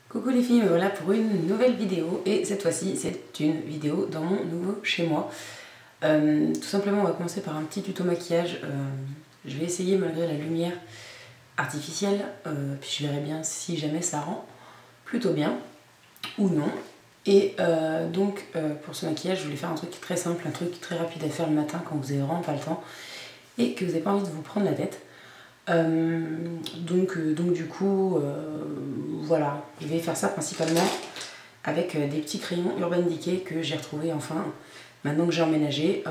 Coucou les filles, me voilà pour une nouvelle vidéo et cette fois-ci c'est une vidéo dans mon nouveau chez moi. Tout simplement on va commencer par un petit tuto maquillage. Je vais essayer malgré la lumière artificielle, puis je verrai bien si jamais ça rend plutôt bien ou non. Et donc pour ce maquillage je voulais faire un truc très simple, un truc très rapide à faire le matin quand vous avez vraiment pas le temps et que vous n'avez pas envie de vous prendre la tête. Donc du coup voilà, je vais faire ça principalement avec des petits crayons Urban Decay que j'ai retrouvés enfin maintenant que j'ai emménagé.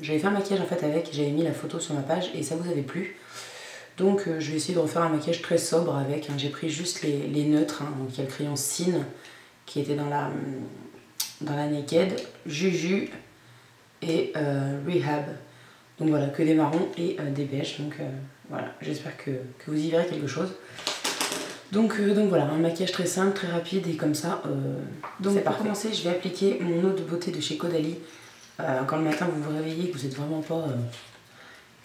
J'avais fait un maquillage en fait avec, j'avais mis la photo sur ma page et ça vous avait plu. Donc je vais essayer de refaire un maquillage très sobre avec, j'ai pris juste les neutres, donc il y a le crayon Sin qui était dans la Naked, Juju et Rehab. Donc voilà, que des marrons et des beiges. Donc voilà, j'espère que vous y verrez quelque chose. Donc voilà, un maquillage très simple, très rapide et comme ça, donc pour commencer, je vais appliquer mon eau de beauté de chez Caudalie. Quand le matin vous vous réveillez et que vous n'êtes vraiment pas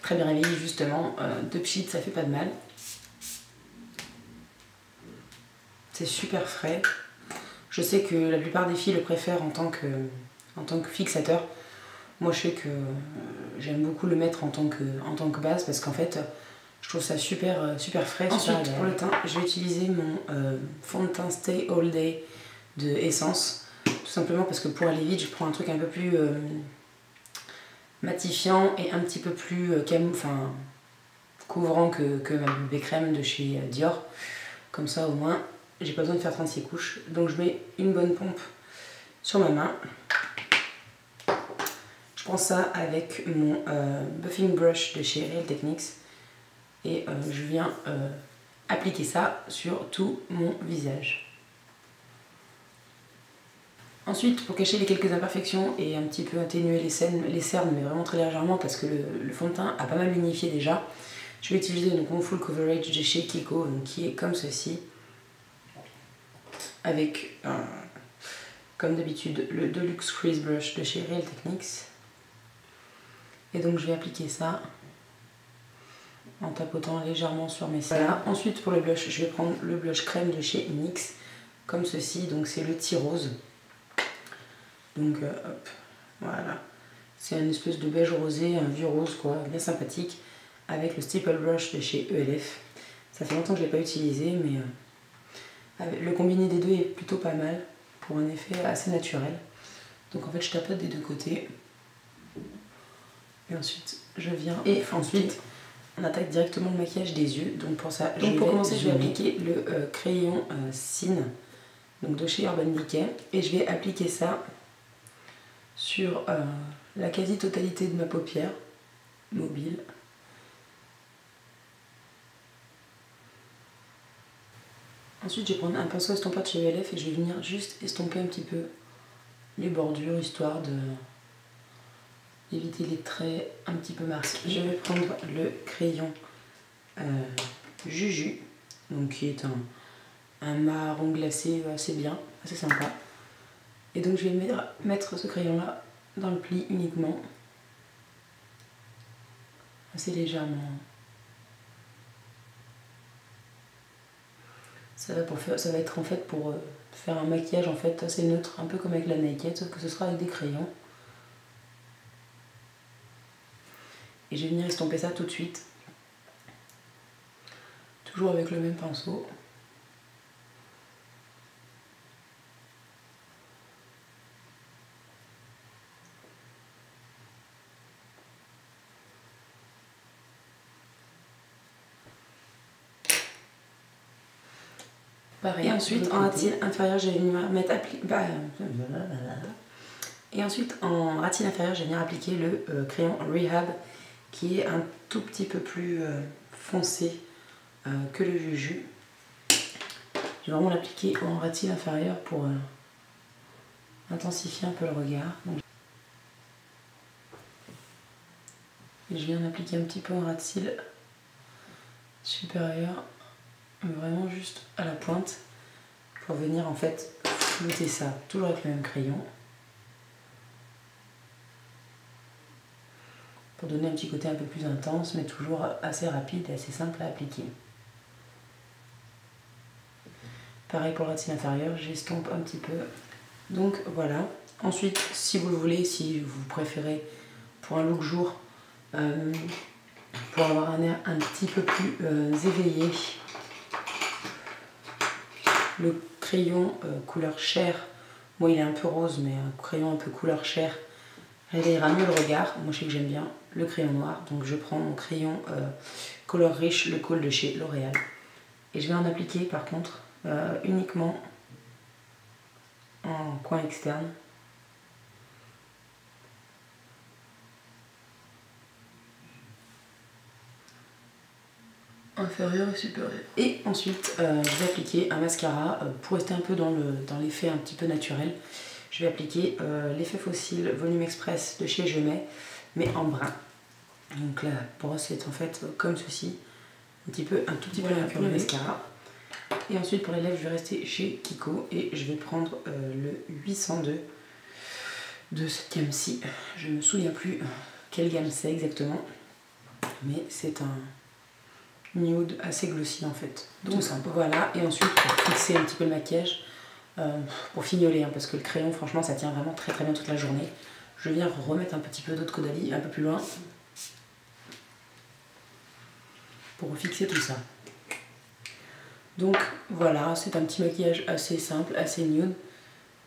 très bien réveillé justement, de pchit, ça fait pas de mal. C'est super frais. Je sais que la plupart des filles le préfèrent en tant que fixateur. Moi je sais que j'aime beaucoup le mettre en tant que base parce qu'en fait je trouve ça super frais. Ensuite pour le teint je vais utiliser mon fond de teint Stay All Day de Essence. Tout simplement parce que pour aller vite je prends un truc un peu plus matifiant et un petit peu plus couvrant que ma bébé crème de chez Dior. Comme ça au moins j'ai pas besoin de faire 36 couches. Donc je mets une bonne pompe sur ma main. Je prends ça avec mon buffing brush de chez Real Techniques et je viens appliquer ça sur tout mon visage. Ensuite, pour cacher les quelques imperfections et un petit peu atténuer les cernes, mais vraiment très légèrement parce que le fond de teint a pas mal unifié déjà, je vais utiliser donc mon full coverage de chez Kiko, donc, qui est comme ceci, avec comme d'habitude le Deluxe Crease Brush de chez Real Techniques. Et donc je vais appliquer ça en tapotant légèrement sur mes cernes. Voilà. Ensuite pour le blush, je vais prendre le blush crème de chez NYX, comme ceci, donc c'est le tea rose. Donc hop, voilà. C'est une espèce de beige rosé, un vieux rose quoi, bien sympathique, avec le Stipple Brush de chez ELF. Ça fait longtemps que je ne l'ai pas utilisé, mais le combiné des deux est plutôt pas mal, pour un effet assez naturel. Donc en fait je tapote des deux côtés. Et ensuite je viens ensuite on attaque directement le maquillage des yeux. Donc pour ça, pour commencer je vais appliquer le crayon Sin donc de chez Urban Decay et je vais appliquer ça sur la quasi-totalité de ma paupière mobile. Ensuite je vais prendre un pinceau estompeur de chez ELF et je vais venir juste estomper un petit peu les bordures histoire d'éviter les traits un petit peu marqués. Je vais prendre le crayon Juju, donc qui est un marron glacé assez bien, assez sympa. Et donc je vais mettre ce crayon là dans le pli uniquement, assez légèrement. Ça va être en fait pour faire un maquillage en fait assez neutre, un peu comme avec la Naked, sauf que ce sera avec des crayons. Et je vais venir estomper ça tout de suite. Toujours avec le même pinceau. Pareil. Et ensuite en ratine inférieure, je vais venir mettre Et ensuite en ratine inférieure, je vais venir appliquer le crayon Rehab qui est un tout petit peu plus foncé que le Juju. Je vais vraiment l'appliquer en ratine inférieure pour intensifier un peu le regard. Donc, et je viens d'appliquer un petit peu en ras de cils supérieur, vraiment juste à la pointe, pour venir en fait flouter ça, toujours avec le même crayon, pour donner un petit côté un peu plus intense, mais toujours assez rapide et assez simple à appliquer. Pareil pour le racine inférieur, j'estompe un petit peu. Donc voilà. Ensuite, si vous le voulez, si vous préférez pour un look jour, pour avoir un air un petit peu plus éveillé, le crayon couleur chair, moi il est un peu rose, mais un crayon un peu couleur chair réveillera mieux le regard. Moi je sais que j'aime bien le crayon noir, donc je prends mon crayon Color Riche, le Kohl de chez L'Oréal. Et je vais en appliquer par contre uniquement en coin externe. Inférieur et supérieur. Et ensuite, je vais appliquer un mascara pour rester un peu dans l'effet un petit peu naturel. Je vais appliquer l'effet fossile Volume Express de chez Je Mets, mais en brun. Donc la brosse est en fait comme ceci, un tout petit peu pour le mascara. Et ensuite pour les lèvres, je vais rester chez Kiko et je vais prendre le 802 de cette gamme-ci. Je ne me souviens plus quelle gamme c'est exactement, mais c'est un nude assez glossy en fait. Donc voilà, et ensuite pour fixer un petit peu le maquillage, pour fignoler, hein, parce que le crayon franchement ça tient vraiment très bien toute la journée. Je viens remettre un petit peu d'eau de Caudalie un peu plus loin pour fixer tout ça. Donc voilà, c'est un petit maquillage assez simple, assez nude.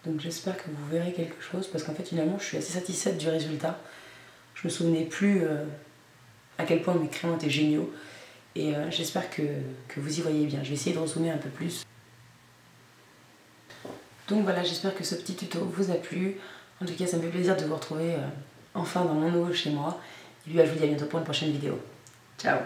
Donc j'espère que vous verrez quelque chose, parce qu'en fait finalement je suis assez satisfaite du résultat. Je me souvenais plus à quel point mes crayons étaient géniaux. Et j'espère que vous y voyez bien. Je vais essayer de rezoomer un peu plus. Donc voilà, j'espère que ce petit tuto vous a plu. En tout cas, ça me fait plaisir de vous retrouver enfin dans mon nouveau chez moi. Et puis je vous dis à bientôt pour une prochaine vidéo. Ciao!